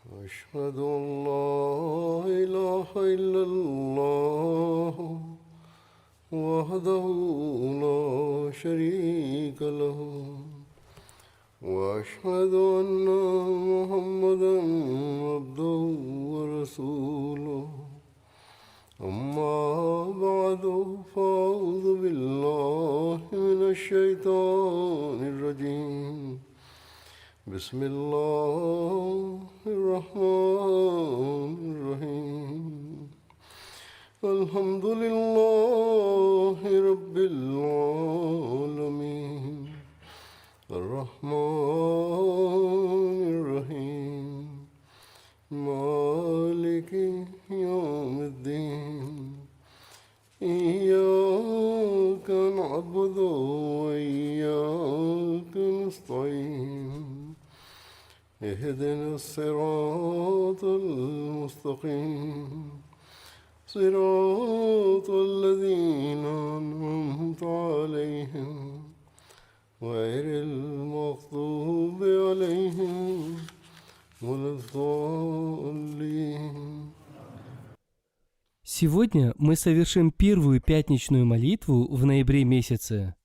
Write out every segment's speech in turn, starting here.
أشهد أن لا إله إلا الله وحده لا شريك له وأشهد أن محمدا عبده ورسوله أما بعد فأعوذ بالله من الشيطان الرجيم بسم الله الرحمن الرحيم الحمد لله رب العالمين الرحمن الرحيم مالك يوم الدين إياك نعبد وإياك نستعين اهدنا الصراط المستقيم صراط الذين أنعمت عليهم غير المغضوب عليهم ولا الضالين. Сегодня мы совершим первую пятничную молитву в ноябре месяце.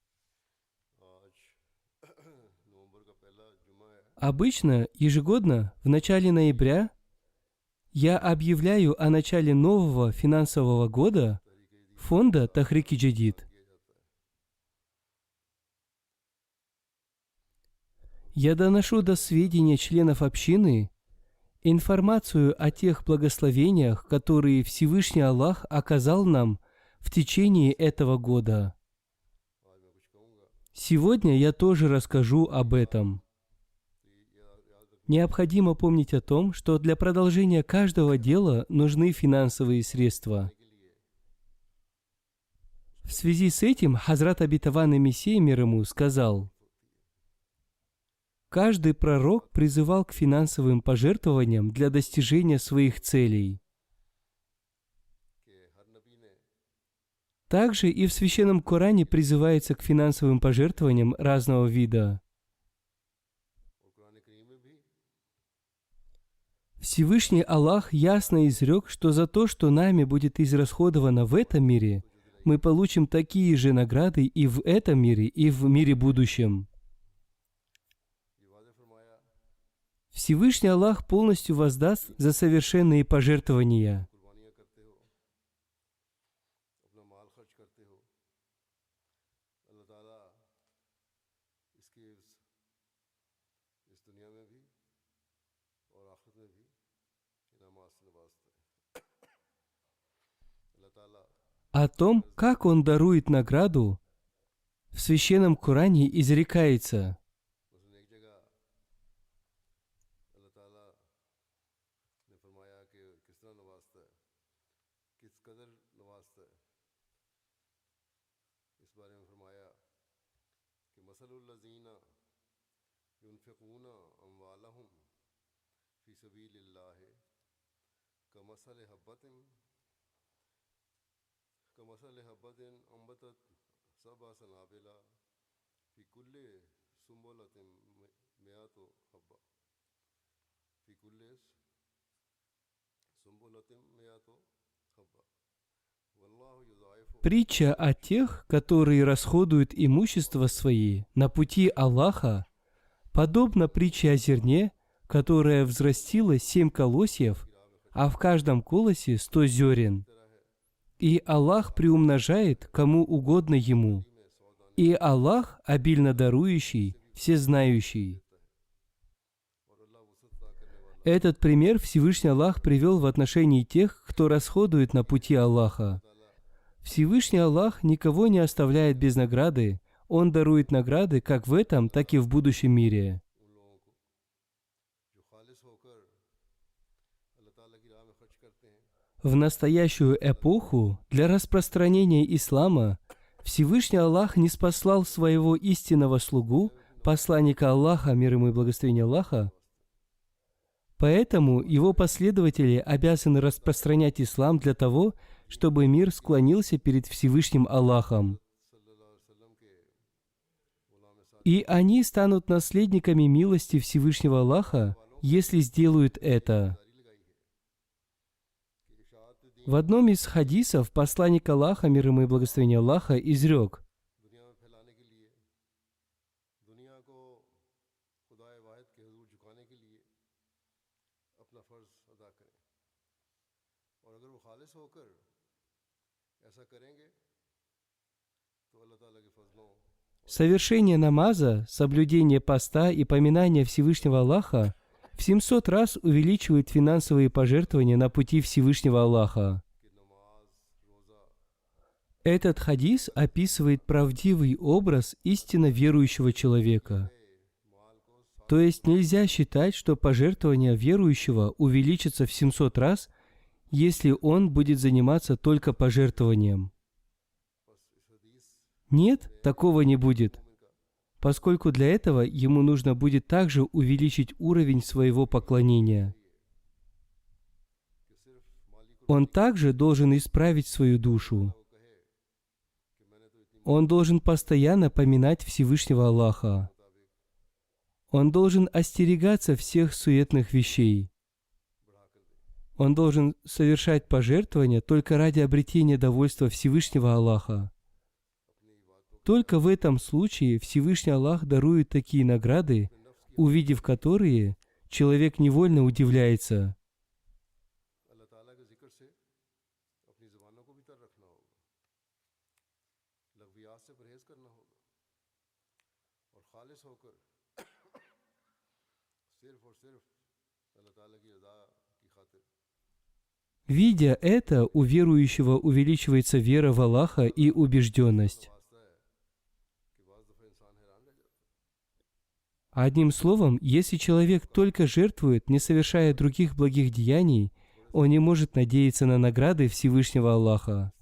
Обычно, ежегодно, в начале ноября, я объявляю о начале нового финансового года фонда Тахрик-и-Джадид. Я доношу до сведения членов общины информацию о тех благословениях, которые Всевышний Аллах оказал нам в течение этого года. Сегодня я тоже расскажу об этом. Необходимо помнить о том, что для продолжения каждого дела нужны финансовые средства. В связи с этим Хазрат Обетованный Мессия мир ему сказал: каждый пророк призывал к финансовым пожертвованиям для достижения своих целей. Также и в Священном Коране призывается к финансовым пожертвованиям разного вида. Всевышний Аллах ясно изрек, что за то, что нами будет израсходовано в этом мире, мы получим такие же награды и в этом мире, и в мире будущем. Всевышний Аллах полностью воздаст за совершенные пожертвования. О том, как Он дарует награду, в Священном Коране изрекается: притча о тех, которые расходуют имущество свои на пути Аллаха, подобно притче о зерне, которое взрастило 7 колосьев, а в каждом колосе 100 зерен. И Аллах приумножает, кому угодно Ему. И Аллах обильно дарующий, всезнающий. Этот пример Всевышний Аллах привел в отношении тех, кто расходует на пути Аллаха. Всевышний Аллах никого не оставляет без награды. Он дарует награды как в этом, так и в будущем мире. В настоящую эпоху для распространения ислама Всевышний Аллах ниспослал своего истинного слугу, посланника Аллаха, мир ему и благословение Аллаха. Поэтому его последователи обязаны распространять ислам для того, чтобы мир склонился перед Всевышним Аллахом. И они станут наследниками милости Всевышнего Аллаха, если сделают это. В одном из хадисов посланник Аллаха, мир ему и благословение Аллаха, изрек: совершение намаза, соблюдение поста и поминание Всевышнего Аллаха в 700 раз увеличивает финансовые пожертвования на пути Всевышнего Аллаха. Этот хадис описывает правдивый образ истинно верующего человека. То есть нельзя считать, что пожертвование верующего увеличится в 700 раз, если он будет заниматься только пожертвованием. Нет, такого не будет, поскольку для этого ему нужно будет также увеличить уровень своего поклонения. Он также должен исправить свою душу. Он должен постоянно поминать Всевышнего Аллаха. Он должен остерегаться всех суетных вещей. Он должен совершать пожертвования только ради обретения довольства Всевышнего Аллаха. Только в этом случае Всевышний Аллах дарует такие награды, увидев которые, человек невольно удивляется. Видя это, у верующего увеличивается вера в Аллаха и убежденность. Одним словом, если человек только жертвует, не совершая других благих деяний, он не может надеяться на награды Всевышнего Аллаха.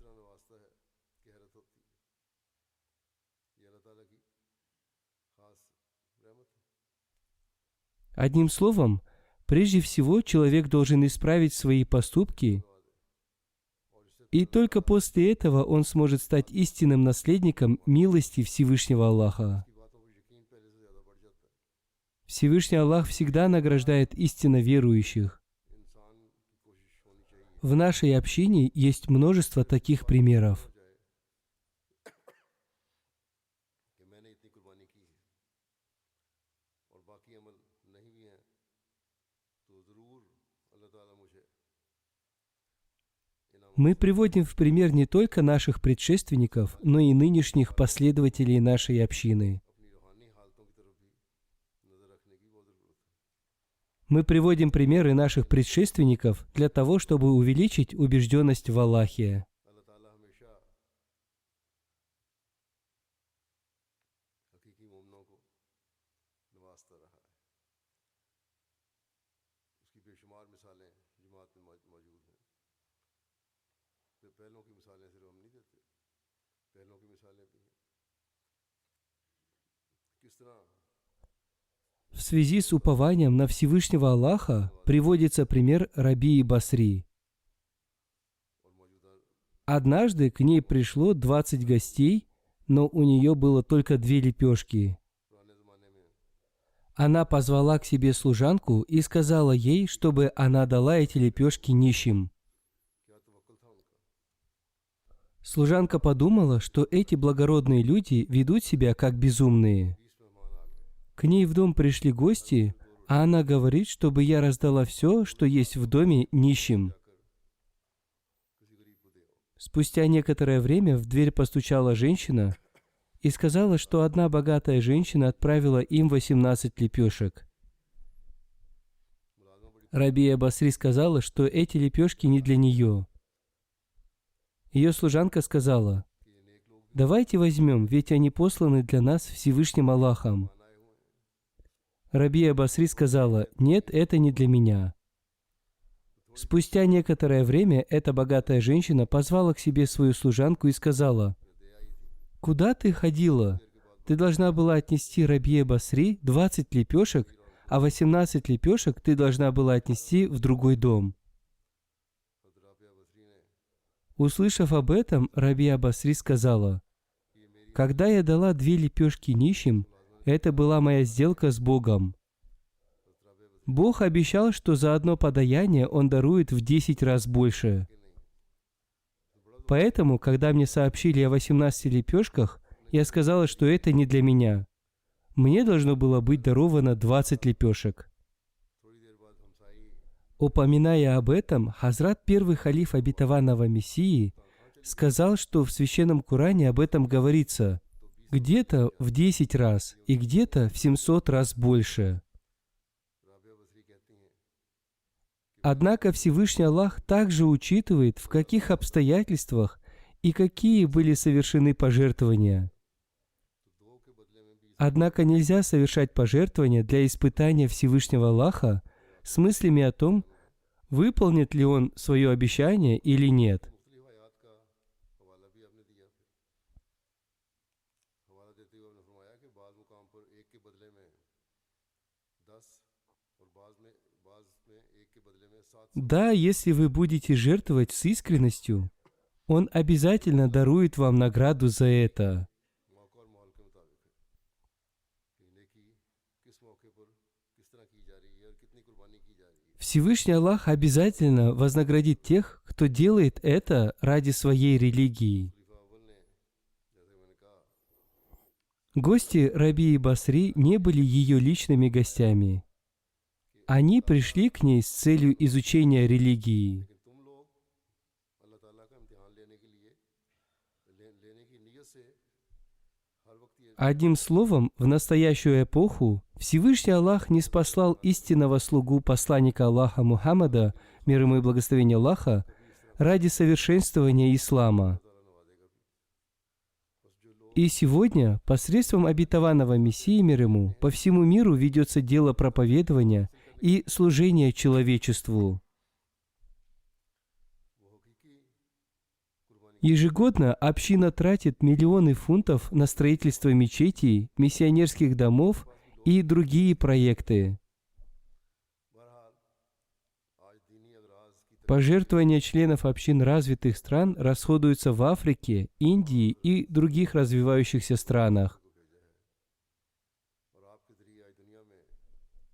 Одним словом, прежде всего человек должен исправить свои поступки, и только после этого он сможет стать истинным наследником милости Всевышнего Аллаха. Всевышний Аллах всегда награждает истинно верующих. В нашей общине есть множество таких примеров. Мы приводим в пример не только наших предшественников, но и нынешних последователей нашей общины. Мы приводим примеры наших предшественников для того, чтобы увеличить убежденность в Аллахе. В связи с упованием на Всевышнего Аллаха приводится пример Рабии Басри. Однажды к ней пришло 20 гостей, но у нее было только 2 лепешки. Она позвала к себе служанку и сказала ей, чтобы она дала эти лепешки нищим. Служанка подумала, что эти благородные люди ведут себя как безумные. К ней в дом пришли гости, а она говорит, чтобы я раздала все, что есть в доме, нищим. Спустя некоторое время в дверь постучала женщина и сказала, что одна богатая женщина отправила им 18 лепешек. Рабия Басри сказала, что эти лепешки не для нее. Ее служанка сказала: «Давайте возьмем, ведь они посланы для нас Всевышним Аллахом». Рабия Басри сказала: «Нет, это не для меня». Спустя некоторое время эта богатая женщина позвала к себе свою служанку и сказала: «Куда ты ходила? Ты должна была отнести Рабие Басри 20 лепешек, а 18 лепешек ты должна была отнести в другой дом». Услышав об этом, Рабия Басри сказала: «Когда я дала 2 лепешки нищим, это была моя сделка с Богом. Бог обещал, что за одно подаяние Он дарует в 10 раз больше. Поэтому, когда мне сообщили о 18 лепешках, я сказала, что это не для меня. Мне должно было быть даровано 20 лепешек. Упоминая об этом, Хазрат первый халиф обетованного Мессии сказал, что в Священном Коране об этом говорится где-то в 10 раз и где-то в 700 раз больше. Однако Всевышний Аллах также учитывает, в каких обстоятельствах и какие были совершены пожертвования. Однако нельзя совершать пожертвования для испытания Всевышнего Аллаха с мыслями о том, выполнит ли Он свое обещание или нет. Да, если вы будете жертвовать с искренностью, Он обязательно дарует вам награду за это. Всевышний Аллах обязательно вознаградит тех, кто делает это ради своей религии. Гости Рабии Басри не были ее личными гостями. Они пришли к ней с целью изучения религии. Одним словом, в настоящую эпоху Всевышний Аллах не спаслал истинного слугу посланника Аллаха Мухаммада, мир ему и благословение Аллаха, ради совершенствования ислама. И сегодня, посредством обетованного Мессии, мир ему, по всему миру ведется дело проповедования и служения человечеству. Ежегодно община тратит миллионы фунтов на строительство мечетей, миссионерских домов и другие проекты. Пожертвования членов общин развитых стран расходуются в Африке, Индии и других развивающихся странах.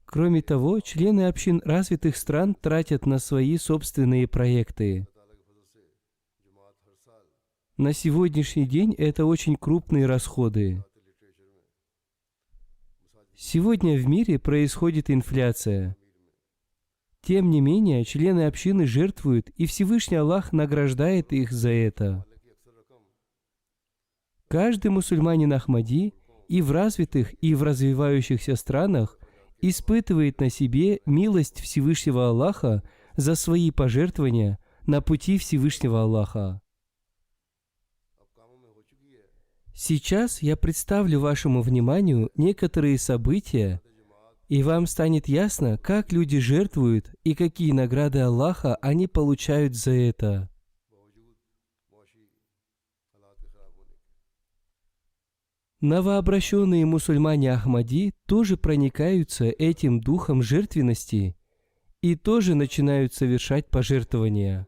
Кроме того, члены общин развитых стран тратят на свои собственные проекты. На сегодняшний день это очень крупные расходы. Сегодня в мире происходит инфляция. Тем не менее, члены общины жертвуют, и Всевышний Аллах награждает их за это. Каждый мусульманин Ахмади и в развитых, и в развивающихся странах испытывает на себе милость Всевышнего Аллаха за свои пожертвования на пути Всевышнего Аллаха. Сейчас я представлю вашему вниманию некоторые события, и вам станет ясно, как люди жертвуют и какие награды Аллаха они получают за это. Новообращенные мусульмане Ахмади тоже проникаются этим духом жертвенности и тоже начинают совершать пожертвования.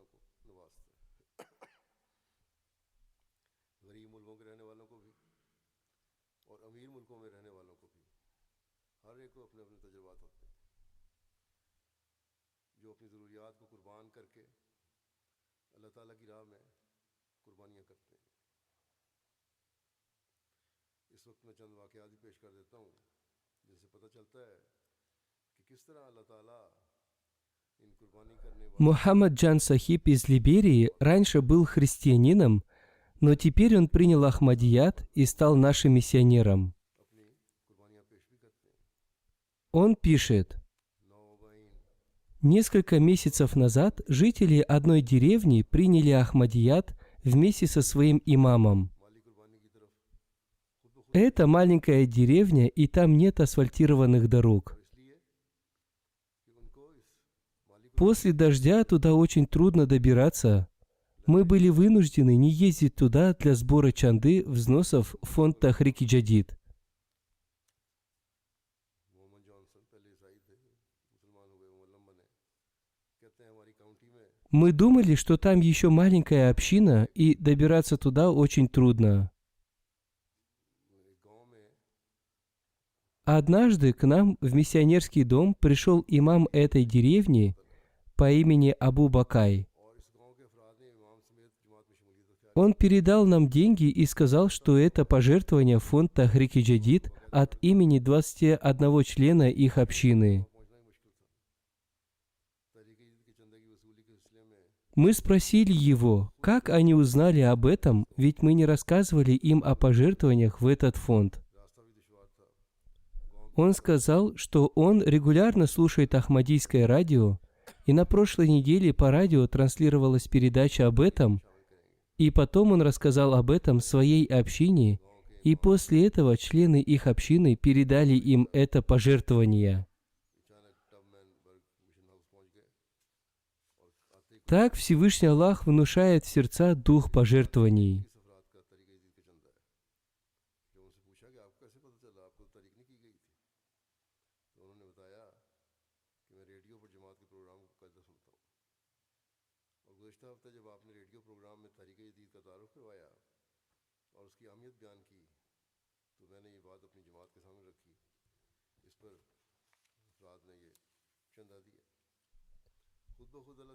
Мухаммад Джан Сахиб из Либерии раньше был христианином, но теперь он принял Ахмадият и стал нашим миссионером. Он пишет: несколько месяцев назад жители одной деревни приняли Ахмадият вместе со своим имамом. Это маленькая деревня, и там нет асфальтированных дорог. После дождя туда очень трудно добираться. Мы были вынуждены не ездить туда для сбора чанды, взносов в фонд Тахрик Джадид. Мы думали, что там еще маленькая община, и добираться туда очень трудно. Однажды к нам в миссионерский дом пришел имам этой деревни по имени Абу Бакай. Он передал нам деньги и сказал, что это пожертвование в фонд Тахрик-и-Джадид от имени 21 члена их общины. Мы спросили его, как они узнали об этом, ведь мы не рассказывали им о пожертвованиях в этот фонд. Он сказал, что он регулярно слушает Ахмадийское радио, и на прошлой неделе по радио транслировалась передача об этом, и потом он рассказал об этом своей общине, и после этого члены их общины передали им это пожертвование. Так Всевышний Аллах внушает в сердца дух пожертвований.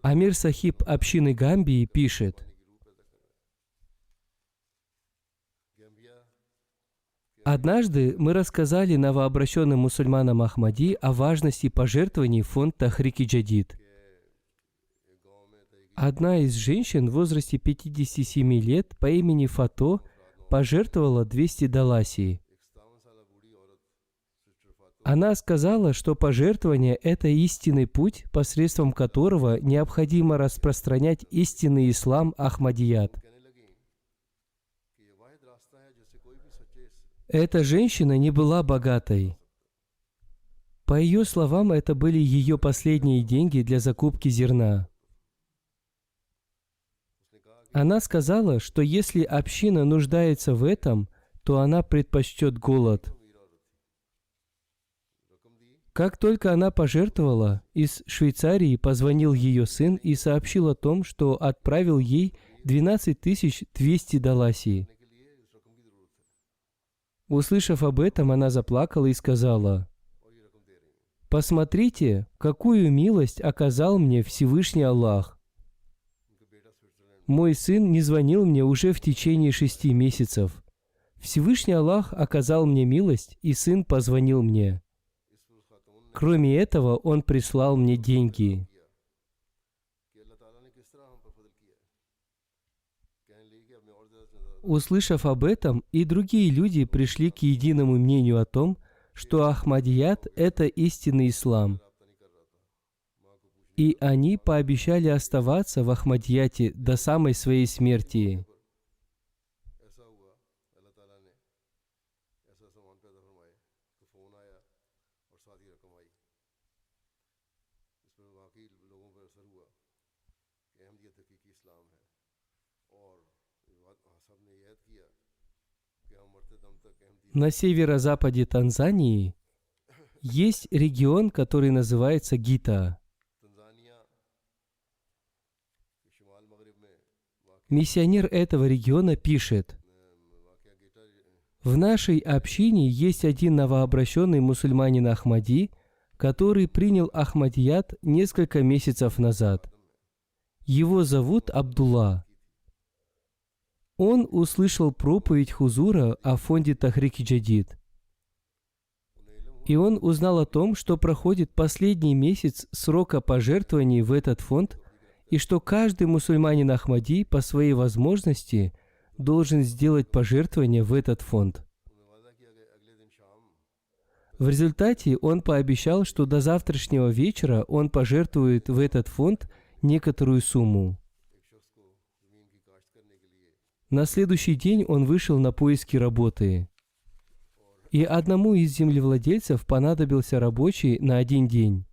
Амир Сахиб общины Гамбии пишет: однажды мы рассказали новообращенным мусульманам Ахмади о важности пожертвований в фонд Тахрик-и-Джадид. Одна из женщин в возрасте 57 лет по имени Фато пожертвовала 200 даласий. Она сказала, что пожертвование – это истинный путь, посредством которого необходимо распространять истинный ислам Ахмадият. Эта женщина не была богатой. По ее словам, это были ее последние деньги для закупки зерна. Она сказала, что если община нуждается в этом, то она предпочтет голод. Как только она пожертвовала, из Швейцарии позвонил ее сын и сообщил о том, что отправил ей 12 200 даласий. Услышав об этом, она заплакала и сказала: «Посмотрите, какую милость оказал мне Всевышний Аллах. Мой сын не звонил мне уже в течение 6 месяцев. Всевышний Аллах оказал мне милость, и сын позвонил мне. Кроме этого, он прислал мне деньги». Услышав об этом, и другие люди пришли к единому мнению о том, что Ахмадият – это истинный ислам. И они пообещали оставаться в Ахмадияте до самой своей смерти. На северо-западе Танзании есть регион, который называется Гита. Миссионер этого региона пишет: «В нашей общине есть один новообращенный мусульманин Ахмади, который принял Ахмадият несколько месяцев назад. Его зовут Абдулла. Он услышал проповедь Хузура о фонде Тахрик-и-Джадид. И он узнал о том, что проходит последний месяц срока пожертвований в этот фонд, и что каждый мусульманин Ахмади по своей возможности должен сделать пожертвование в этот фонд. В результате он пообещал, что до завтрашнего вечера он пожертвует в этот фонд некоторую сумму. На следующий день он вышел на поиски работы. И одному из землевладельцев понадобился рабочий на 1 день.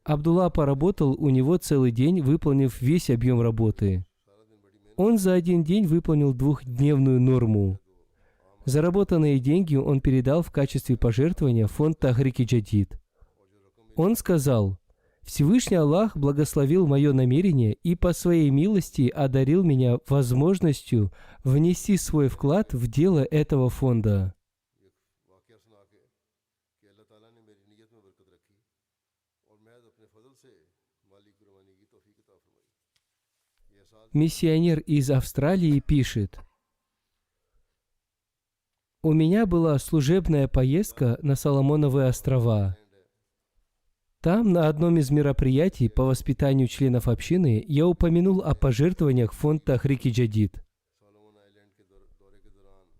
Абдулла поработал у него целый день, выполнив весь объем работы. Он за 1 день выполнил 2-дневную норму. Заработанные деньги он передал в качестве пожертвования в фонд Тахрик-и-Джадид. Он сказал: «Всевышний Аллах благословил мое намерение и по своей милости одарил меня возможностью внести свой вклад в дело этого фонда». Миссионер из Австралии пишет: «У меня была служебная поездка на Соломоновы острова. Там, на одном из мероприятий по воспитанию членов общины, я упомянул о пожертвованиях в фонд Тахрик Джадид.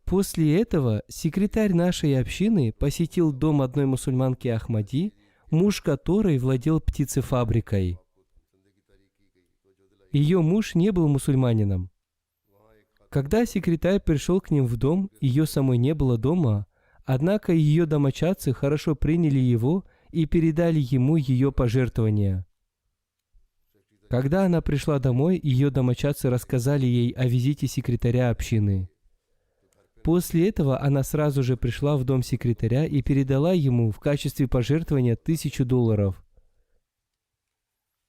После этого секретарь нашей общины посетил дом одной мусульманки Ахмади, муж которой владел птицефабрикой. Ее муж не был мусульманином. Когда секретарь пришел к ним в дом, ее самой не было дома, однако ее домочадцы хорошо приняли его и передали ему ее пожертвования. Когда она пришла домой, ее домочадцы рассказали ей о визите секретаря общины. После этого она сразу же пришла в дом секретаря и передала ему в качестве пожертвования $1000.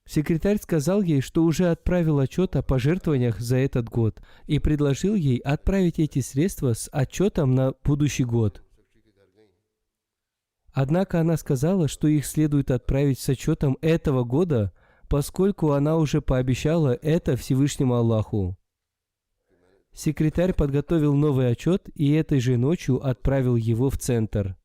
Секретарь сказал ей, что уже отправил отчет о пожертвованиях за этот год и предложил ей отправить эти средства с отчетом на будущий год. Однако она сказала, что их следует отправить с отчетом этого года, поскольку она уже пообещала это Всевышнему Аллаху. Секретарь подготовил новый отчет и этой же ночью отправил его в центр.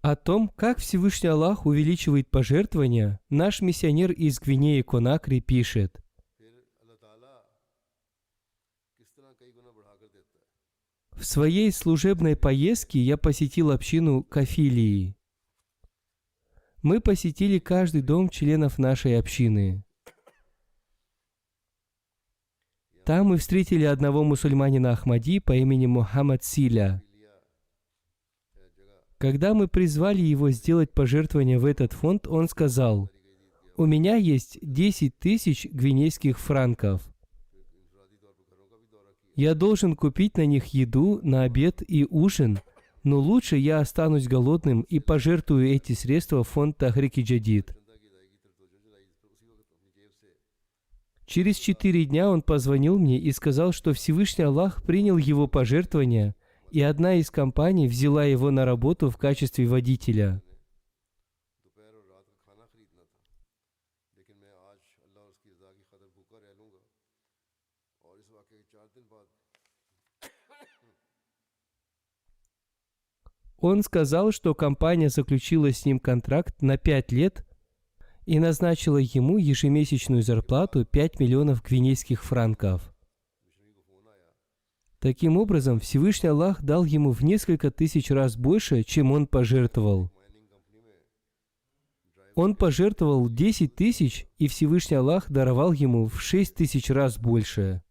О том, как Всевышний Аллах увеличивает пожертвования, наш миссионер из Гвинеи Конакри пишет: «В своей служебной поездке я посетил общину Кафилии. Мы посетили каждый дом членов нашей общины. Там мы встретили одного мусульманина Ахмади по имени Мухаммад Силя. Когда мы призвали его сделать пожертвование в этот фонд, он сказал: «У меня есть 10 000 гвинейских франков. Я должен купить на них еду на обед и ужин, но лучше я останусь голодным и пожертвую эти средства в фонд Тахрик Джадид». Через 4 дня он позвонил мне и сказал, что Всевышний Аллах принял его пожертвования, и одна из компаний взяла его на работу в качестве водителя. Он сказал, что компания заключила с ним контракт на 5 лет и назначила ему ежемесячную зарплату 5 миллионов гвинейских франков. Таким образом, Всевышний Аллах дал ему в несколько тысяч раз больше, чем он пожертвовал. Он пожертвовал 10 000, и Всевышний Аллах даровал ему в 6 000 раз больше.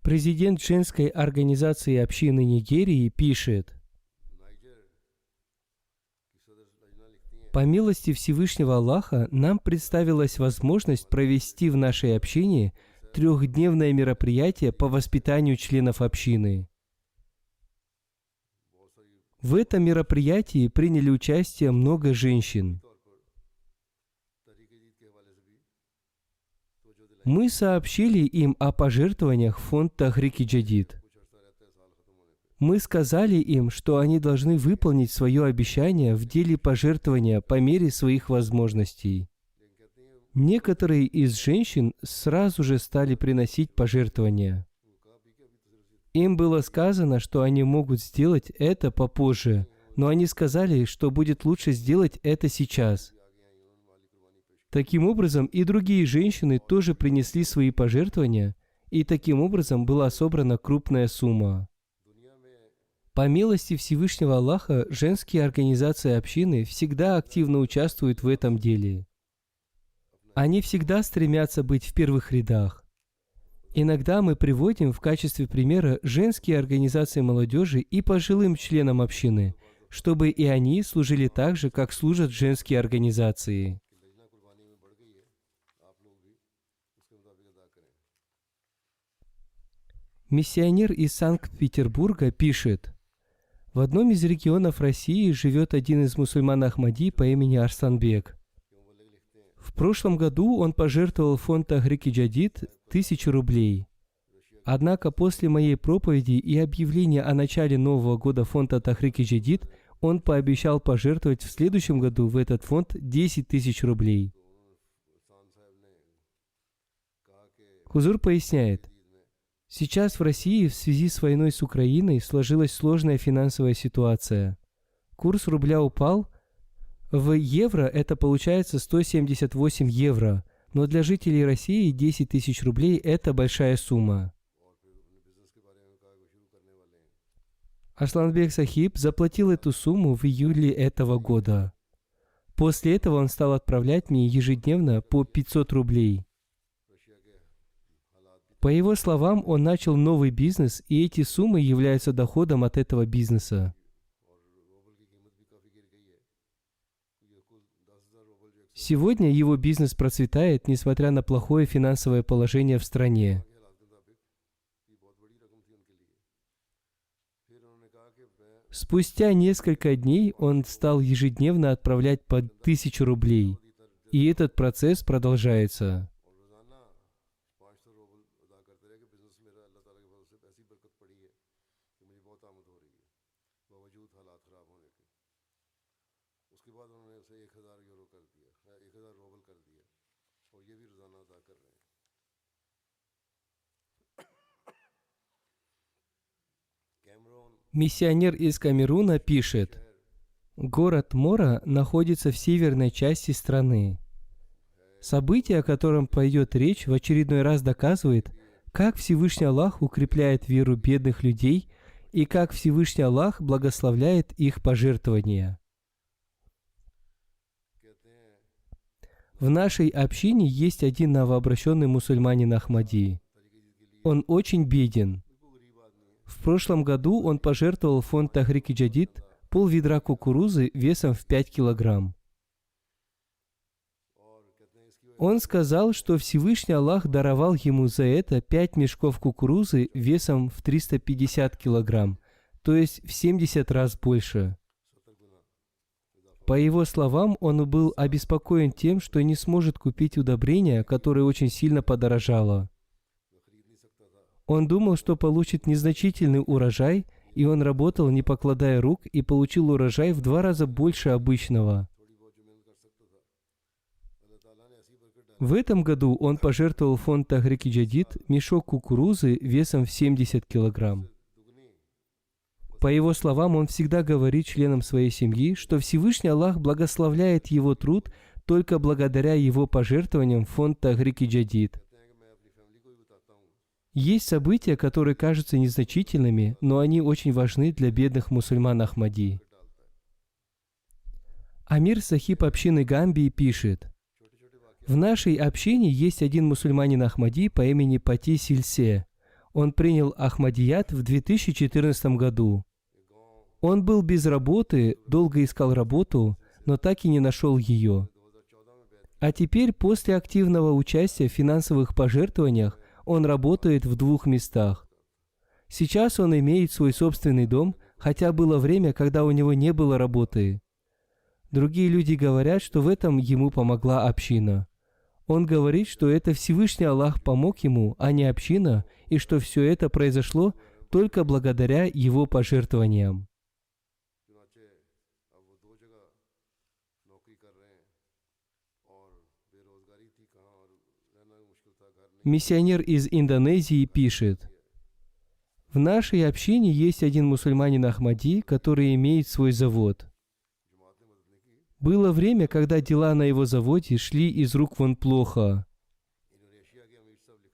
Президент женской организации общины Нигерии пишет: «По милости Всевышнего Аллаха нам представилась возможность провести в нашей общине 3-дневное мероприятие по воспитанию членов общины. В этом мероприятии приняли участие много женщин. Мы сообщили им о пожертвованиях в фонд Тахрик Джадид. Мы сказали им, что они должны выполнить свое обещание в деле пожертвования по мере своих возможностей. Некоторые из женщин сразу же стали приносить пожертвования. Им было сказано, что они могут сделать это попозже, но они сказали, что будет лучше сделать это сейчас. Таким образом, и другие женщины тоже принесли свои пожертвования, и таким образом была собрана крупная сумма. По милости Всевышнего Аллаха, женские организации общины всегда активно участвуют в этом деле. Они всегда стремятся быть в первых рядах. Иногда мы приводим в качестве примера женские организации молодежи и пожилым членам общины, чтобы и они служили так же, как служат женские организации. Миссионер из Санкт-Петербурга пишет: в одном из регионов России живет один из мусульман Ахмади по имени Арсланбек. В прошлом году он пожертвовал в фонд Тахрик Джадид 1000 рублей. Однако после моей проповеди и объявления о начале нового года фонда Тахрик Джадид он пообещал пожертвовать в следующем году в этот фонд 10 000 рублей. Хузур поясняет: сейчас в России в связи с войной с Украиной сложилась сложная финансовая ситуация. Курс рубля упал. В евро это получается 178 евро, но для жителей России 10 000 рублей – это большая сумма. Арсланбек Сахиб заплатил эту сумму в июле этого года. После этого он стал отправлять мне ежедневно по 500 рублей. По его словам, он начал новый бизнес, и эти суммы являются доходом от этого бизнеса. Сегодня его бизнес процветает, несмотря на плохое финансовое положение в стране. Спустя несколько дней он стал ежедневно отправлять по 1000 рублей, и этот процесс продолжается. Миссионер из Камеруна пишет: город Мора находится в северной части страны. Событие, о котором пойдет речь, в очередной раз доказывает, как Всевышний Аллах укрепляет веру бедных людей и как Всевышний Аллах благословляет их пожертвования. В нашей общине есть один новообращенный мусульманин Ахмади. Он очень беден. В прошлом году он пожертвовал в фонд Тахрик Джадид пол-ведра кукурузы весом в 5 килограмм. Он сказал, что Всевышний Аллах даровал ему за это 5 мешков кукурузы весом в 350 килограмм, то есть в 70 раз больше. По его словам, он был обеспокоен тем, что не сможет купить удобрение, которое очень сильно подорожало. Он думал, что получит незначительный урожай, и он работал, не покладая рук, и получил урожай в 2 раза больше обычного. В этом году он пожертвовал в фонд Тахрик Джадид мешок кукурузы весом в 70 килограмм. По его словам, он всегда говорит членам своей семьи, что Всевышний Аллах благословляет его труд только благодаря его пожертвованиям в фонд Тахрик Джадид. Есть события, которые кажутся незначительными, но они очень важны для бедных мусульман Ахмади. Амир Сахиб общины Гамбии пишет: в нашей общине есть один мусульманин Ахмади по имени Пати Сильсе. Он принял Ахмадият в 2014 году. Он был без работы, долго искал работу, но так и не нашел ее. А теперь, после активного участия в финансовых пожертвованиях, он работает в 2 местах. Сейчас он имеет свой собственный дом, хотя было время, когда у него не было работы. Другие люди говорят, что в этом ему помогла община. Он говорит, что это Всевышний Аллах помог ему, а не община, и что все это произошло только благодаря его пожертвованиям. Миссионер из Индонезии пишет: в нашей общине есть один мусульманин Ахмади, который имеет свой завод. Было время, когда дела на его заводе шли из рук вон плохо.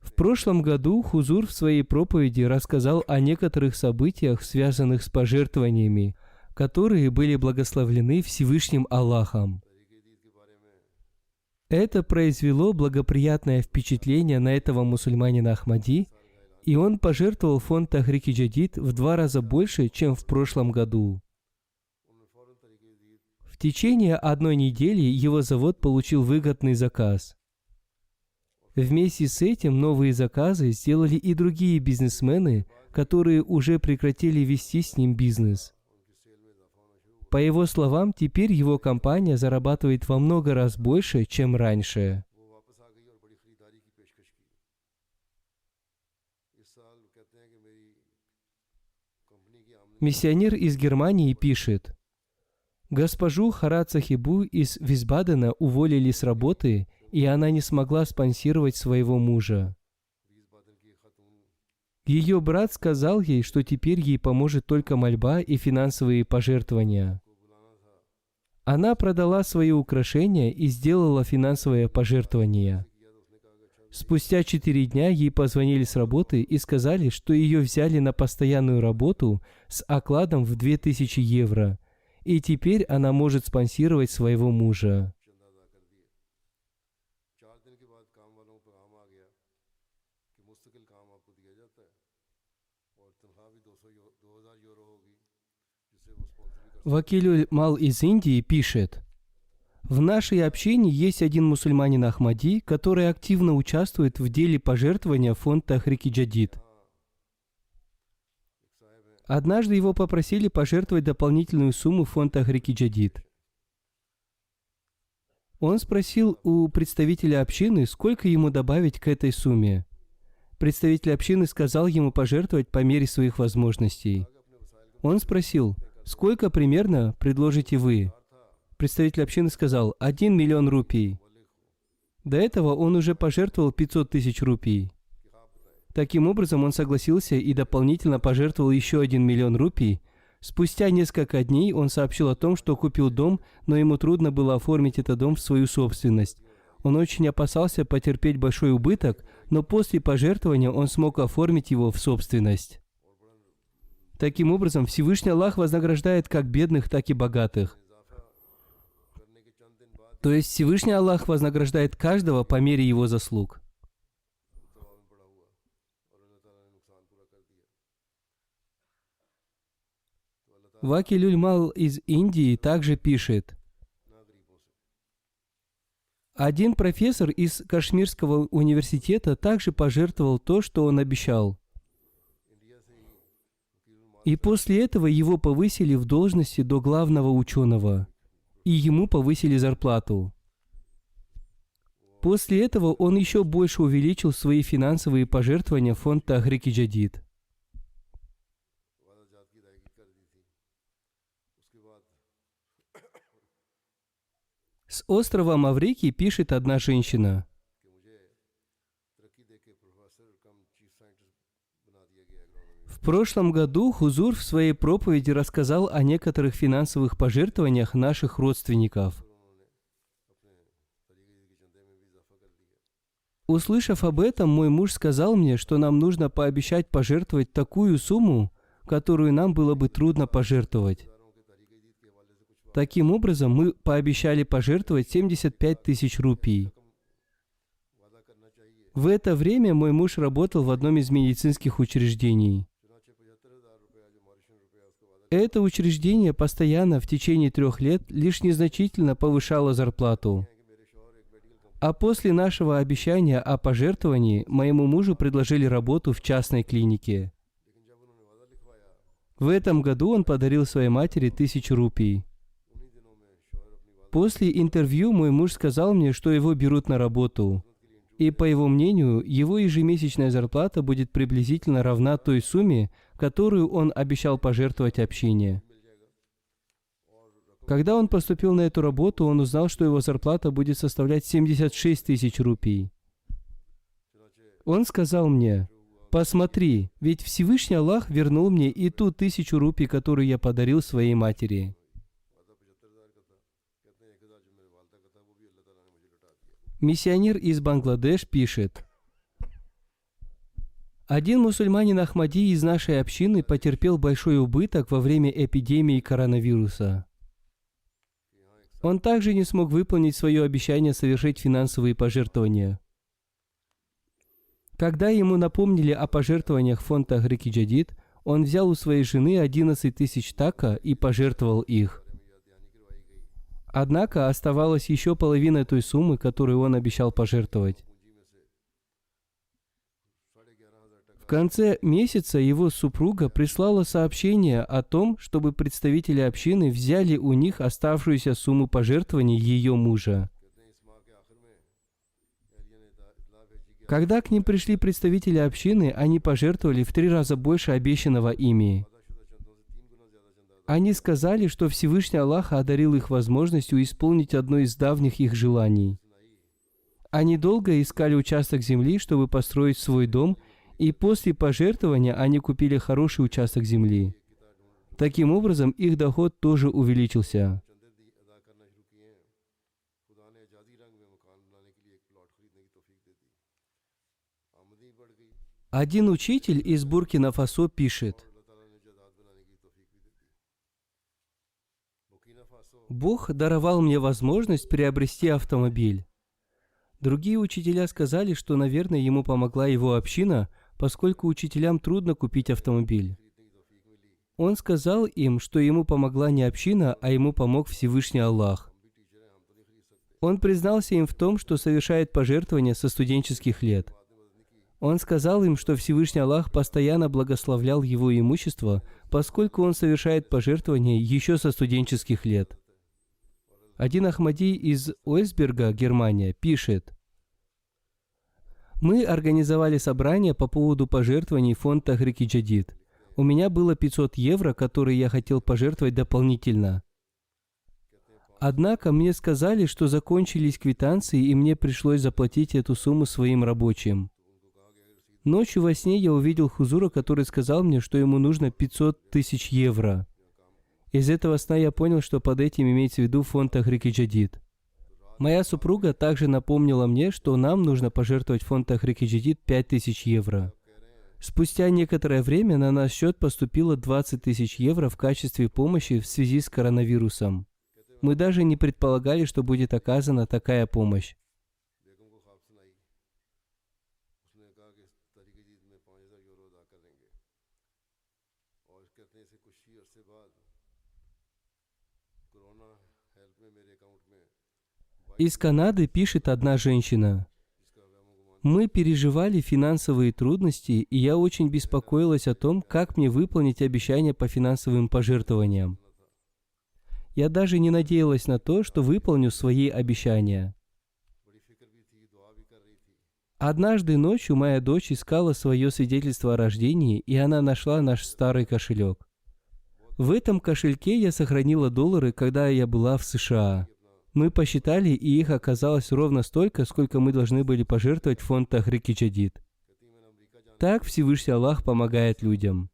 В прошлом году Хузур в своей проповеди рассказал о некоторых событиях, связанных с пожертвованиями, которые были благословлены Всевышним Аллахом. Это произвело благоприятное впечатление на этого мусульманина Ахмади, и он пожертвовал в фонд Тахрик-и Джадид в 2 раза больше, чем в прошлом году. В течение 1 недели его завод получил выгодный заказ. Вместе с этим новые заказы сделали и другие бизнесмены, которые уже прекратили вести с ним бизнес. По его словам, теперь его компания зарабатывает во много раз больше, чем раньше. Миссионер из Германии пишет: «Госпожу Харат Сахибу из Висбадена уволили с работы, и она не смогла спонсировать своего мужа. Ее брат сказал ей, что теперь ей поможет только мольба и финансовые пожертвования. Она продала свои украшения и сделала финансовое пожертвование. Спустя 4 дня ей позвонили с работы и сказали, что ее взяли на постоянную работу с окладом в 2000 евро, и теперь она может спонсировать своего мужа. Вакилюль Мал из Индии пишет: «В нашей общине есть один мусульманин Ахмади, который активно участвует в деле пожертвования в фонд Тахрик-и Джадид. Однажды его попросили пожертвовать дополнительную сумму в фонд Тахрик-и Джадид. Он спросил у представителя общины, сколько ему добавить к этой сумме. Представитель общины сказал ему пожертвовать по мере своих возможностей. Он спросил: сколько примерно предложите вы? Представитель общины сказал: 1 миллион рупий. До этого он уже пожертвовал 500 тысяч рупий. Таким образом, он согласился и дополнительно пожертвовал еще 1 миллион рупий. Спустя несколько дней он сообщил о том, что купил дом, но ему трудно было оформить этот дом в свою собственность. Он очень опасался потерпеть большой убыток, но после пожертвования он смог оформить его в собственность. Таким образом, Всевышний Аллах вознаграждает как бедных, так и богатых. То есть Всевышний Аллах вознаграждает каждого по мере его заслуг. Вакилюль Мал из Индии также пишет: один профессор из Кашмирского университета также пожертвовал то, что он обещал. И после этого его повысили в должности до главного ученого, и ему повысили зарплату. После этого он еще больше увеличил свои финансовые пожертвования в фонд Тахрик-и Джадид. С острова Маврикий пишет одна женщина: в прошлом году Хузур в своей проповеди рассказал о некоторых финансовых пожертвованиях наших родственников. Услышав об этом, мой муж сказал мне, что нам нужно пообещать пожертвовать такую сумму, которую нам было бы трудно пожертвовать. Таким образом, мы пообещали пожертвовать 75 тысяч рупий. В это время мой муж работал в одном из медицинских учреждений. Это учреждение постоянно в течение 3 лет лишь незначительно повышало зарплату. А после нашего обещания о пожертвовании моему мужу предложили работу в частной клинике. В этом году он подарил своей матери 1000 рупий. После интервью мой муж сказал мне, что его берут на работу. И, по его мнению, его ежемесячная зарплата будет приблизительно равна той сумме, которую он обещал пожертвовать общине. Когда он поступил на эту работу, он узнал, что его зарплата будет составлять 76 тысяч рупий. Он сказал мне: «Посмотри, ведь Всевышний Аллах вернул мне и ту 1000 рупий, которую я подарил своей матери». Миссионер из Бангладеш пишет: Один мусульманин Ахмади из нашей общины потерпел большой убыток во время эпидемии коронавируса. Он также не смог выполнить свое обещание совершить финансовые пожертвования. Когда ему напомнили о пожертвованиях в фонд Тахрик Джадид, он взял у своей жены 11 тысяч така и пожертвовал их. Однако оставалась еще половина той суммы, которую он обещал пожертвовать. В конце месяца его супруга прислала сообщение о том, чтобы представители общины взяли у них оставшуюся сумму пожертвований ее мужа. Когда к ним пришли представители общины, они пожертвовали в 3 раза больше обещанного ими. Они сказали, что Всевышний Аллах одарил их возможностью исполнить одно из давних их желаний. Они долго искали участок земли, чтобы построить свой дом, и после пожертвования они купили хороший участок земли. Таким образом, их доход тоже увеличился. Один учитель из Буркина-Фасо пишет: «Бог даровал мне возможность приобрести автомобиль. Другие учителя сказали, что, наверное, ему помогла его община, поскольку учителям трудно купить автомобиль. Он сказал им, что ему помогла не община, а ему помог Всевышний Аллах. Он признался им в том, что совершает пожертвования со студенческих лет. Он сказал им, что Всевышний Аллах постоянно благословлял его имущество, поскольку он совершает пожертвования еще со студенческих лет». Один Ахмади из Уэльсберга, Германия, пишет: «Мы организовали собрание по поводу пожертвований в фонд Тахрик Джадид. У меня было 500 евро, которые я хотел пожертвовать дополнительно. Однако мне сказали, что закончились квитанции, и мне пришлось заплатить эту сумму своим рабочим. Ночью во сне я увидел хузура, который сказал мне, что ему нужно 500 тысяч евро. Из этого сна я понял, что под этим имеется в виду фонд Тахрик Джадид. Моя супруга также напомнила мне, что нам нужно пожертвовать в фонд Тахрик Джадид 5000 евро. Спустя некоторое время на наш счет поступило 20 тысяч евро в качестве помощи в связи с коронавирусом. Мы даже не предполагали, что будет оказана такая помощь. Из Канады пишет одна женщина: «Мы переживали финансовые трудности, и я очень беспокоилась о том, как мне выполнить обещания по финансовым пожертвованиям. Я даже не надеялась на то, что выполню свои обещания. Однажды ночью моя дочь искала свое свидетельство о рождении, и она нашла наш старый кошелек. В этом кошельке я сохранила доллары, когда я была в США. Мы посчитали, и их оказалось ровно столько, сколько мы должны были пожертвовать в фонд Тахрик Джадид. Так Всевышний Аллах помогает людям».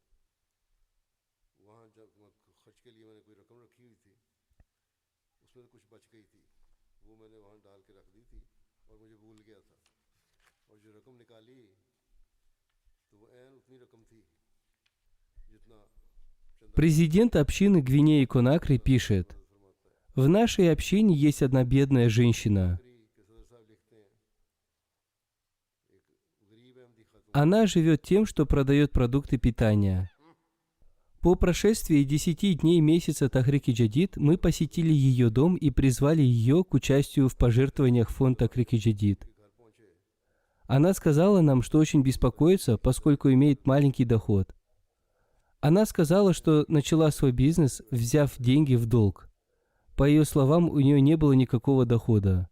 Президент общины Гвинеи-Конакри пишет: «В нашей общине есть одна бедная женщина. Она живет тем, что продает продукты питания. По прошествии 10 дней месяца Тахрик Джадид мы посетили ее дом и призвали ее к участию в пожертвованиях в фонд Тахрик Джадид. Она сказала нам, что очень беспокоится, поскольку имеет маленький доход. Она сказала, что начала свой бизнес, взяв деньги в долг. По ее словам, у нее не было никакого дохода.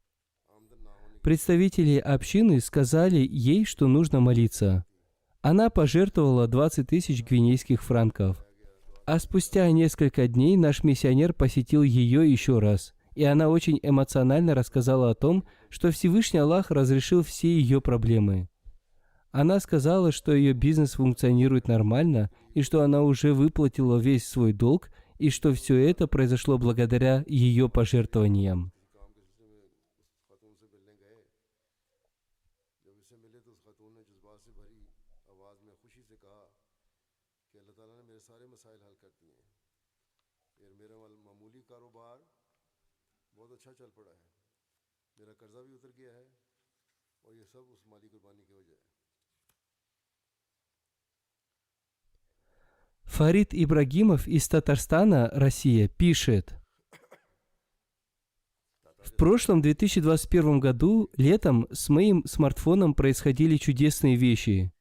Представители общины сказали ей, что нужно молиться. Она пожертвовала 20 тысяч гвинейских франков. А спустя несколько дней наш миссионер посетил ее еще раз, и она очень эмоционально рассказала о том, что Всевышний Аллах разрешил все ее проблемы. Она сказала, что ее бизнес функционирует нормально, и что она уже выплатила весь свой долг, и что все это произошло благодаря ее пожертвованиям. Фарид Ибрагимов из Татарстана, Россия, пишет. В прошлом 2021 году, летом, с моим смартфоном происходили чудесные вещи.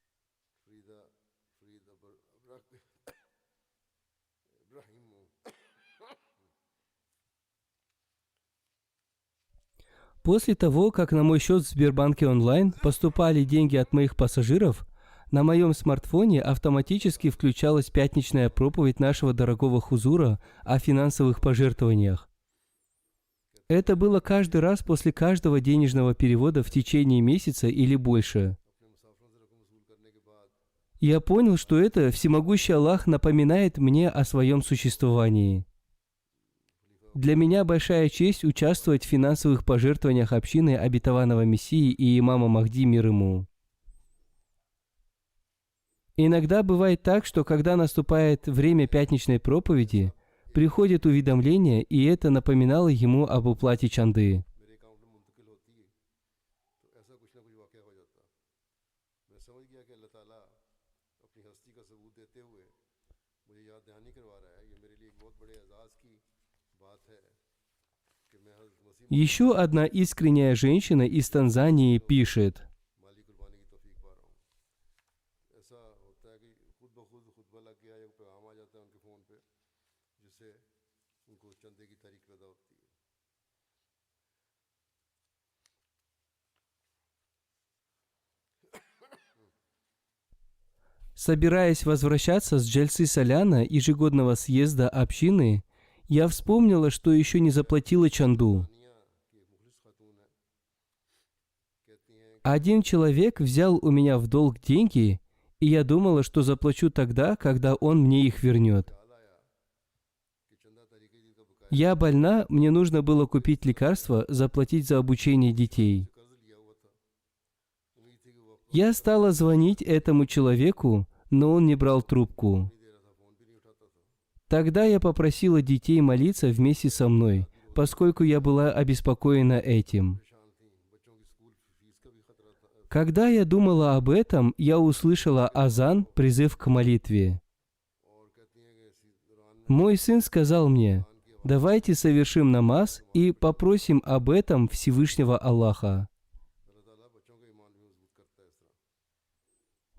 После того, как на мой счет в Сбербанке онлайн поступали деньги от моих пассажиров, на моем смартфоне автоматически включалась пятничная проповедь нашего дорогого хузура о финансовых пожертвованиях. Это было каждый раз после каждого денежного перевода в течение месяца или больше. Я понял, что это всемогущий Аллах напоминает мне о своем существовании. Для меня большая честь участвовать в финансовых пожертвованиях общины обетованного Мессии и имама Махди мир ему. Иногда бывает так, что когда наступает время пятничной проповеди, приходит уведомление, и это напоминало ему об уплате чанды. Еще одна искренняя женщина из Танзании пишет. Собираясь возвращаться с Джальсы Соляна, ежегодного съезда общины, я вспомнила, что еще не заплатила чанду. Один человек взял у меня в долг деньги, и я думала, что заплачу тогда, когда он мне их вернет. Я больна, мне нужно было купить лекарства, заплатить за обучение детей. Я стала звонить этому человеку, но он не брал трубку. Тогда я попросила детей молиться вместе со мной, поскольку я была обеспокоена этим. Когда я думала об этом, я услышала азан, призыв к молитве. Мой сын сказал мне: «Давайте совершим намаз и попросим об этом Всевышнего Аллаха».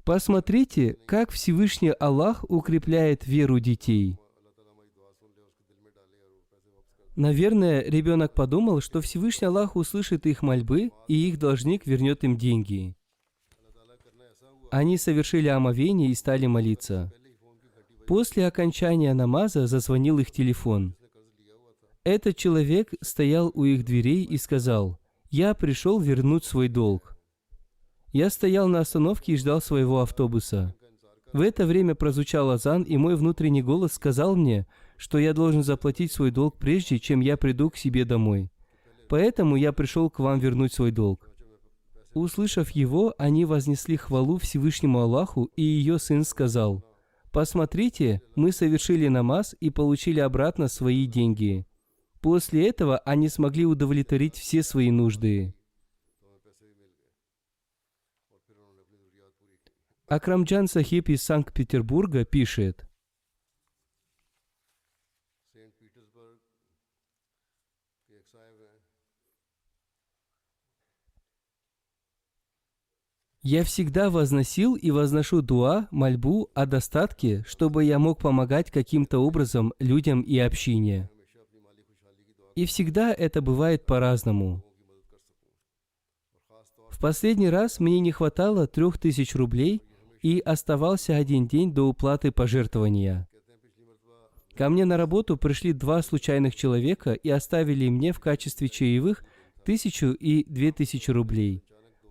Посмотрите, как Всевышний Аллах укрепляет веру детей. Наверное, ребенок подумал, что Всевышний Аллах услышит их мольбы, и их должник вернет им деньги. Они совершили омовение и стали молиться. После окончания намаза зазвонил их телефон. Этот человек стоял у их дверей и сказал: «Я пришел вернуть свой долг». Я стоял на остановке и ждал своего автобуса. В это время прозвучал азан, и мой внутренний голос сказал мне, что я должен заплатить свой долг прежде, чем я приду к себе домой. Поэтому я пришел к вам вернуть свой долг. Услышав его, они вознесли хвалу Всевышнему Аллаху, и ее сын сказал: «Посмотрите, мы совершили намаз и получили обратно свои деньги». После этого они смогли удовлетворить все свои нужды. Акрамджан Сахиб из Санкт-Петербурга пишет. Я всегда возносил и возношу дуа, мольбу о достатке, чтобы я мог помогать каким-то образом людям и общине. И всегда это бывает по-разному. В последний раз мне не хватало 3000 рублей, и оставался один день до уплаты пожертвования. Ко мне на работу пришли 2 случайных человека и оставили мне в качестве чаевых 1000 и 2000 рублей.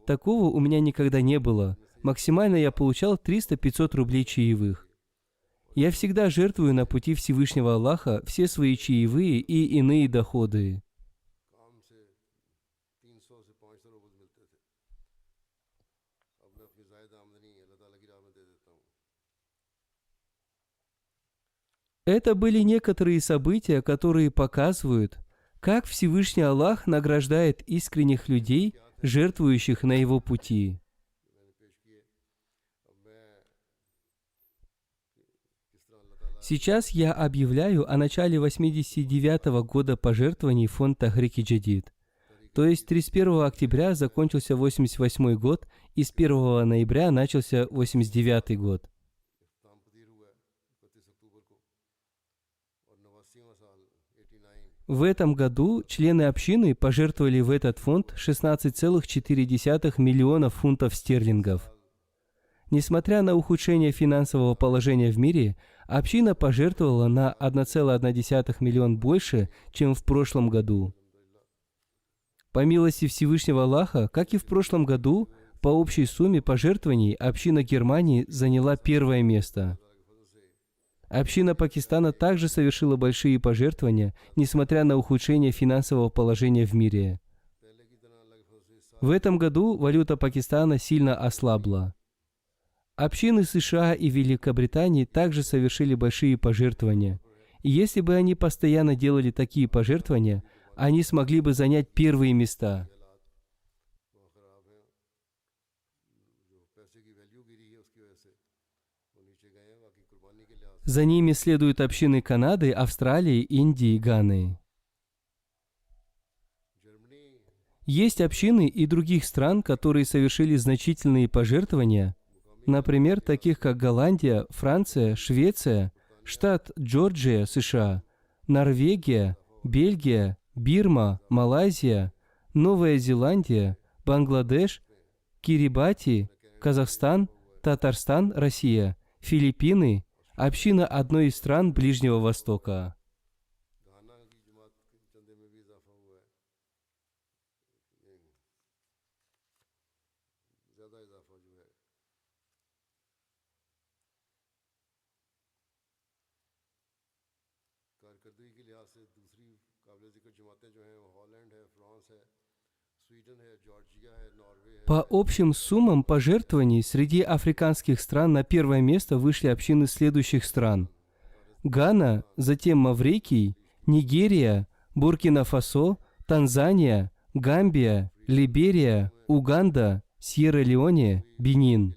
Такого у меня никогда не было. Максимально я получал 300-500 рублей чаевых. Я всегда жертвую на пути Всевышнего Аллаха все свои чаевые и иные доходы. Это были некоторые события, которые показывают, как Всевышний Аллах награждает искренних людей, жертвующих на Его пути. Сейчас я объявляю о начале 89-го года пожертвований в фонд Тахрик Джадид. То есть 31 октября закончился 88 год, и с 1 ноября начался 89 год. В этом году члены общины пожертвовали в этот фонд 16,4 миллиона фунтов стерлингов. Несмотря на ухудшение финансового положения в мире, община пожертвовала на 1,1 миллион больше, чем в прошлом году. По милости Всевышнего Аллаха, как и в прошлом году, по общей сумме пожертвований община Германии заняла первое место. Община Пакистана также совершила большие пожертвования, несмотря на ухудшение финансового положения в мире. В этом году валюта Пакистана сильно ослабла. Общины США и Великобритании также совершили большие пожертвования. И если бы они постоянно делали такие пожертвования, они смогли бы занять первые места. За ними следуют общины Канады, Австралии, Индии и Ганы. Есть общины и других стран, которые совершили значительные пожертвования, например, таких как Голландия, Франция, Швеция, штат Джорджия, США, Норвегия, Бельгия, Бирма, Малайзия, Новая Зеландия, Бангладеш, Кирибати, Казахстан, Татарстан, Россия, Филиппины, община одной из стран Ближнего Востока. По общим суммам пожертвований среди африканских стран на первое место вышли общины следующих стран: Гана, затем Маврикий, Нигерия, Буркина-Фасо, Танзания, Гамбия, Либерия, Уганда, Сьерра-Леоне, Бенин.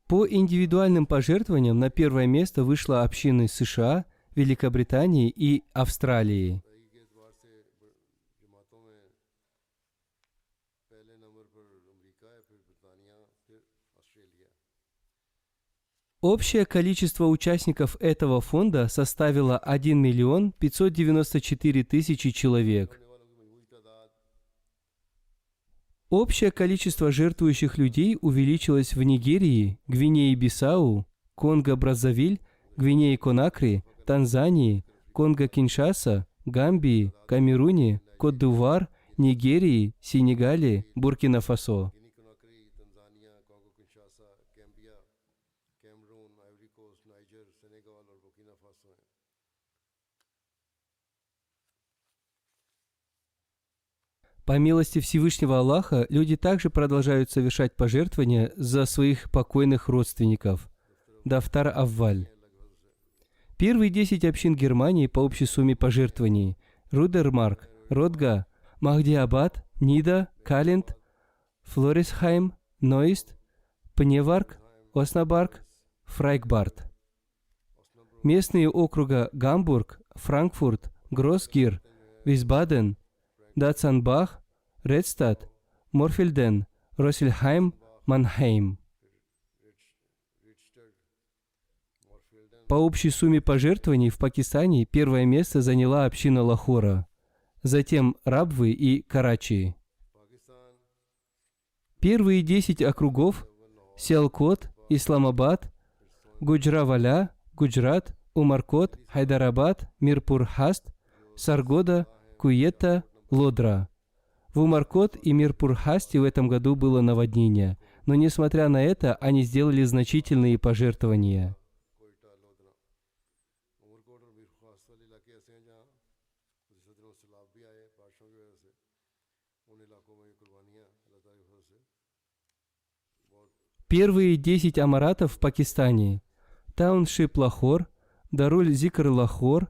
По индивидуальным пожертвованиям на первое место вышла общины США, Великобритании и Австралии. Общее количество участников этого фонда составило 1 миллион 594 тысячи человек. Общее количество жертвующих людей увеличилось в Нигерии, Гвинее-Бисау, Конго-Браззавиль, Гвинее-Конакри, Танзании, Конго-Киншаса, Гамбии, Камеруне, Кот-д'Ивуар, Нигерии, Сенегале, Буркина-Фасо. По милости Всевышнего Аллаха, люди также продолжают совершать пожертвования за своих покойных родственников. Дафтар Авваль. Первые 10 общин Германии по общей сумме пожертвований: Рудермарк, Ротга, Махдиабад, Нида, Калент, Флорисхайм, Нойст, Пневарк, Оснабарк, Фрайкбарт. Местные округа Гамбург, Франкфурт, Гроссгир, Висбаден, Датсанбах, Редстад, Морфельден, Россельхайм, Манхейм. По общей сумме пожертвований в Пакистане первое место заняла община Лахора, затем Рабвы и Карачи. Первые 10 округов – Сиалкот, Исламабад, Гуджраваля, Гуджрат, Умаркот, Хайдарабад, Мирпур-Хаст, Саргода, Куетта, Лодра. В Умаркот и Мирпур-Хасте в этом году было наводнение, но несмотря на это, они сделали значительные пожертвования. Первые 10 амаратов в Пакистане: Тауншип Лахор, Даруль Зикр Лахор,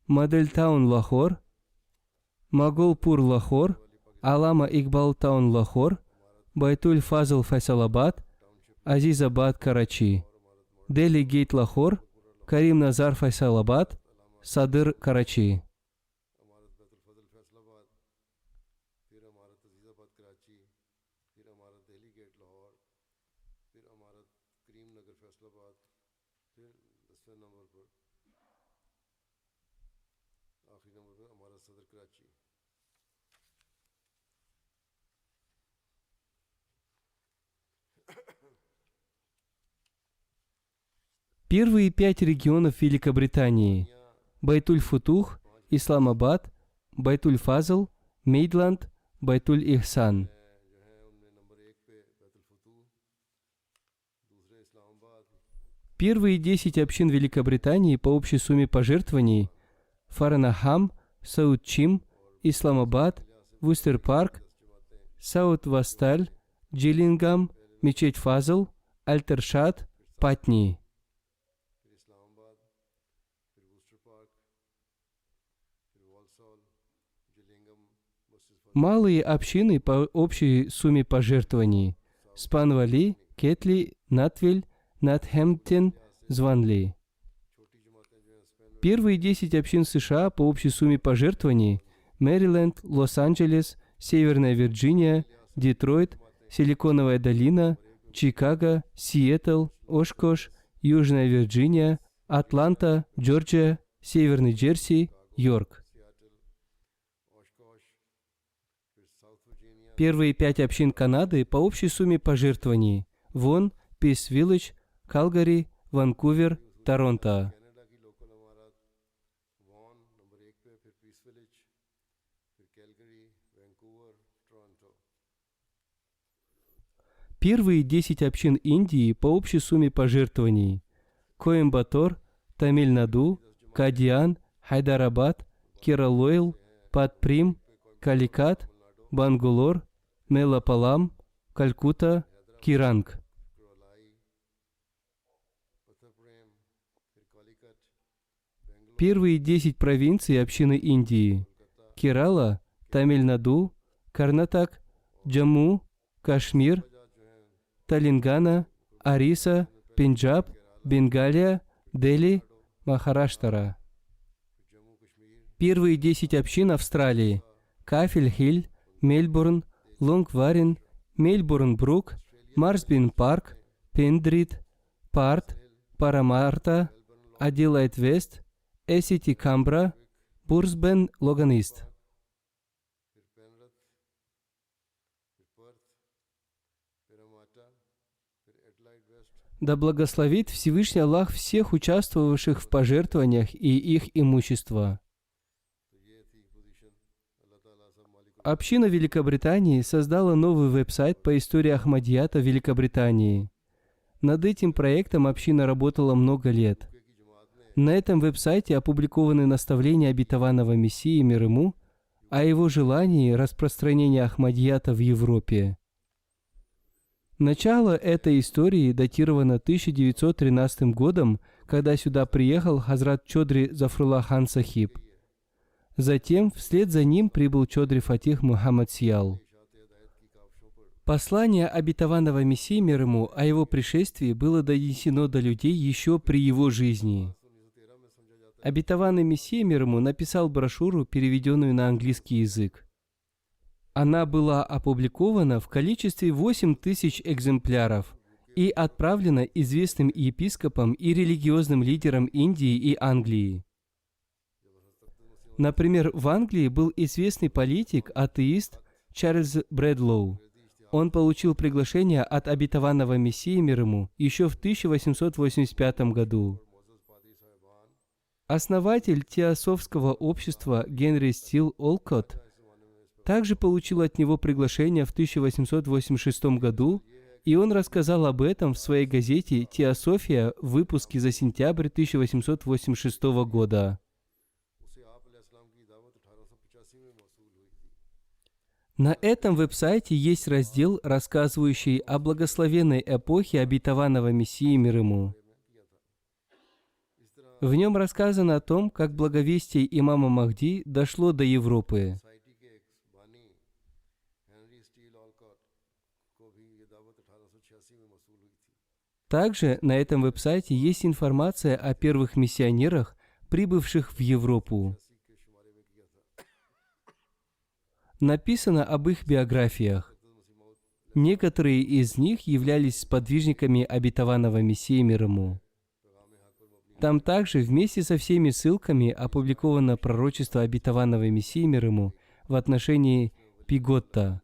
Мадель Таун Лахор, Маголпур Лахор, Алама Игбал Таун Лахор, Байтуль Фазл Файсалабад, Азизабад Карачи, Дели Гейт Лахор, Карим Назар Файсалабад, Садыр Карачи. Первые 5 регионов Великобритании: Байтуль-Футух, Исламабад, Байтуль-Фазл, Мейдланд, Байтуль-Ихсан. Первые 10 общин Великобритании по общей сумме пожертвований: Фаранахам, Саут-Чим, Исламабад, Вустер-Парк, Саут-Васталь, Джилингам, Мечеть Фазл, Альтершат, Патни. Малые общины по общей сумме пожертвований: Спанвали, Кетли, Натвиль, Натхэмптон, Званли. Первые 10 общин США по общей сумме пожертвований: Мэриленд, Лос-Анджелес, Северная Вирджиния, Детройт, Силиконовая долина, Чикаго, Сиэтл, Ошкош, Южная Вирджиния, Атланта, Джорджия, Северный Джерси, Йорк. Первые 5 общин Канады по общей сумме пожертвований: Вон, Пис-Виллидж, Калгари, Ванкувер, Торонто. Первые 10 общин Индии по общей сумме пожертвований: Коимбатор, Тамиль-Наду, Кадиан, Хайдарабад, Кералойл, Падприм, Каликат, Бангалор, Мелапалам, Калькутта, Киранг. Первые 10 провинций общины Индии: Керала, Тамиль-Наду, Карнатак, Джамму, Кашмир, Телангана, Ориса, Пенджаб, Бенгалия, Дели, Махараштра. Первые 10 общин Австралии: Кафель-Хилл, Мельбурн, Лонгварен, Мельбурн-Брук, Марсбин-Парк, Пендрит, Парт, Парамарта, Аделаид-Вест, Эссити-Камбра, Бурсбен-Логанист. Да благословит Всевышний Аллах всех участвовавших в пожертвованиях и их имущество. Община Великобритании создала новый веб-сайт по истории Ахмадията в Великобритании. Над этим проектом община работала много лет. На этом веб-сайте опубликованы наставления обетованного Мессии мир ему о его желании распространения Ахмадията в Европе. Начало этой истории датировано 1913 годом, когда сюда приехал Хазрат Чодри Зафрулlah хан Сахиб. Затем, вслед за ним прибыл Чодри Фатих Мухаммад Сиял. Послание обетованного Мессии мир ему о его пришествии было донесено до людей еще при его жизни. Обетованный Мессия мир ему написал брошюру, переведенную на английский язык. Она была опубликована в количестве 8000 экземпляров и отправлена известным епископам и религиозным лидерам Индии и Англии. Например, в Англии был известный политик, атеист Чарльз Брэдлоу. Он получил приглашение от обетованного Мессии мир ему еще в 1885 году. Основатель теософского общества Генри Стил Олкотт также получил от него приглашение в 1886 году, и он рассказал об этом в своей газете «Теософия» в выпуске за сентябрь 1886 года. На этом веб-сайте есть раздел, рассказывающий о благословенной эпохе обетованного Мессии мир ему. В нем рассказано о том, как благовестие имама Махди дошло до Европы. Также на этом веб-сайте есть информация о первых миссионерах, прибывших в Европу. Написано об их биографиях. Некоторые из них являлись сподвижниками обетованного Мессии мир ему. Там также вместе со всеми ссылками опубликовано пророчество обетованного Мессии мир ему в отношении Пиготта.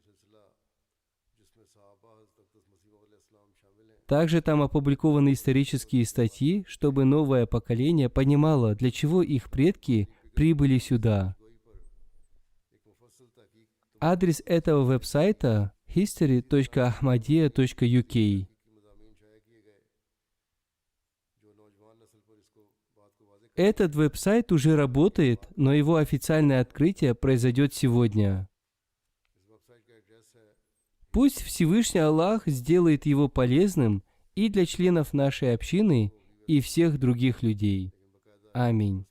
Также там опубликованы исторические статьи, чтобы новое поколение понимало, для чего их предки прибыли сюда. Адрес этого веб-сайта history.ahmadiyya.uk. Этот веб-сайт уже работает, но его официальное открытие произойдет сегодня. Пусть Всевышний Аллах сделает его полезным и для членов нашей общины, и всех других людей. Аминь.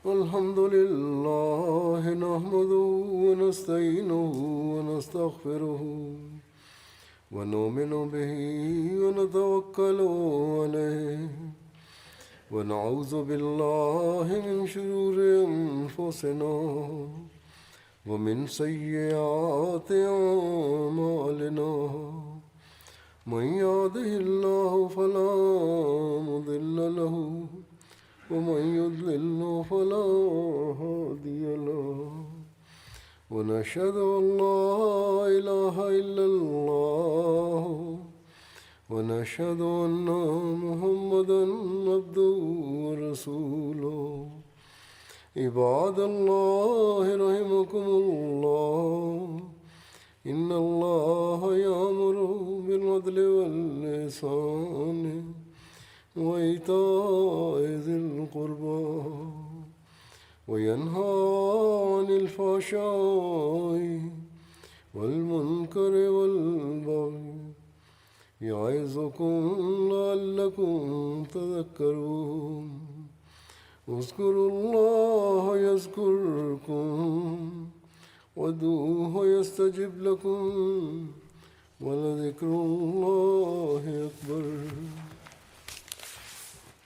الحمد لله نحمده ونستعينه ونستغفره ونؤمن به ونتوكل عليه ونعوذ بالله من شرور أنفسنا ومن سيئات أعمالنا من يهده الله فلا مضل له ومن يضلل فلا هادي له ونشهد أن لا إله إلا الله ونشهد أن محمدا عبده ورسوله عباد الله رحمكم الله إن الله يأمر بالعدل والإحسان وإيتاء ذي القربى وينهى عن الفحشاء والمنكر والبغي يعظكم لعلكم تذكرون اذكروا الله يذكركم وادعوه يستجب لكم ولذكر الله أكبر